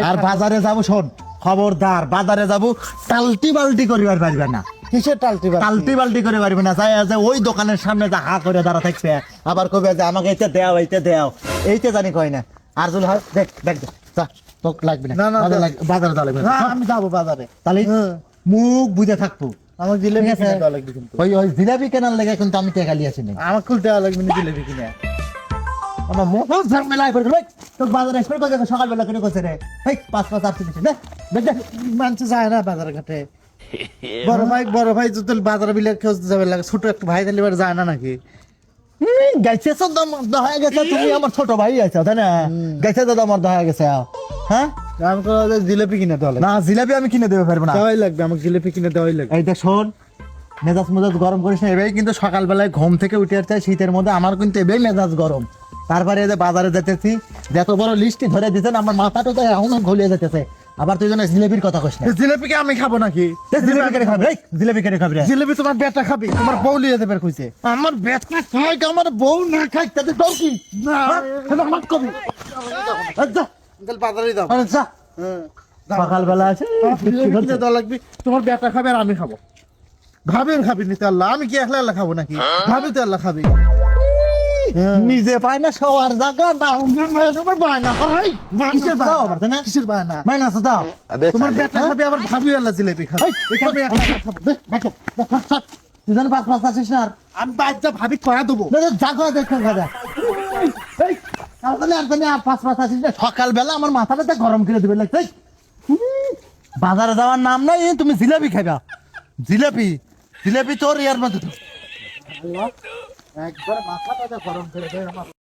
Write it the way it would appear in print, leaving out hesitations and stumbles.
আর বাজারে যাব শোন খবরদার বাজারে যাব টালটি বালটি করিবার পারবে না কিসের টালটি বালটি করে পারবে না চাই আছে ওই দোকানের সামনে যা হা করে দাঁড়া থাকবে আবার কবে যে আমাকে এইটা দেও এইটা জানি কয় না আর যদি হয় দেখ দেখ দেখ, যা তোক লাগবে না বাজারে যাওয়া লাগবে না। আমি যাবো বাজারে তাহলে মুখ বুঝে থাকবো আমার জিলেবি কিনে দেওয়া লাগবে কিন্তু ওই জিলাপি কেনার লেগে কিন্তু আমি টেকালি আছি না আমার খুলতে দেওয়া লাগবে না জিলেবি কিনে আমার মোটর ঝামেলায় পড়ে গেল তোর বাজারে এসে করে সকালবেলা করে কইছে রে এই 5 8 দিছে দেখ দেখ মানুষ যায় না বাজার ঘাটে বড় ভাই যদি বাজারে বিলে খেতে যাবে লাগে ছোট একটা ভাই তাহলে এবার যায় না নাকি গাইছে তো দেখা গেছে তুমি আমার ছোট ভাই আছো তাই না গাইছে তো আমার দেখা গেছে হ্যাঁ আমি তো জিলেবি কিনে দেওয়া লাগবে না জিলাপি আমি কিনে দেবে পারবো না দেওয়াই লাগবে আমাকে জিলেবি কিনে দেওয়াই লাগবে এই দেখ শোন মেজাজ গরম করিস না এবারে কিন্তু সকালবেলায় ঘুম থেকে উঠে আসছে শীতের মধ্যে আমার কিন্তু এবারে মেজাজ গরম তারপরে এই যে বাজারে যেতেছি যত বড় লিস্টই ধরে দিতেন আমার মাথাটা তো এখন ঘুলিয়ে যেতেছে আবার তুই জন্য জিলেবির কথা কইস না জিলেবি কি আমি খাবো নাকি জিলেবি কেটে খাবি এই জিলেবি কেটে খাবি রে জিলেবি তোমার বেটা খাবি তোমার বউ লিয়ে দেবে কইছে আমার বেটা খাই আমার বউ না খাই তাতে তোর কি না না মাত কবি আচ্ছা আঙ্কেল বাজারে দাও আচ্ছা সকালবেলা আছে কিনে দেওয়া লাগবে তোমার বেটা খাবে আর আমি খাবো ভাবেন খাবি নিতে আল্লাহ আমি কি একলা খাবো নাকি ভাবি তো আল্লাহ খাবি নিজে পায় না সবার জায়গা না তোমার পায় না ভাই কিসের দাও আবার না কিসের বায়না মাইনাস দাও তোমার বেটা খাবে আবার ভাবি আল্লাহ জিলেবি খাবে এখানে একলা খাবো তুই জানি 5 আসিস না আমি বাচ্চা ভাবি কয়া দেবো জাগো দেখো খাজা তাহলে আর জানি 5 আসিস না সকালবেলা আমার মাথাটা গরম করে দিবে লাগছে বাজারে যাওয়ার নাম নাই তুমি জিলাপি খাইবা জিলাপি তোর ইয়ার মধ্যে একবার মাথাটা গরম করে দেয় আমার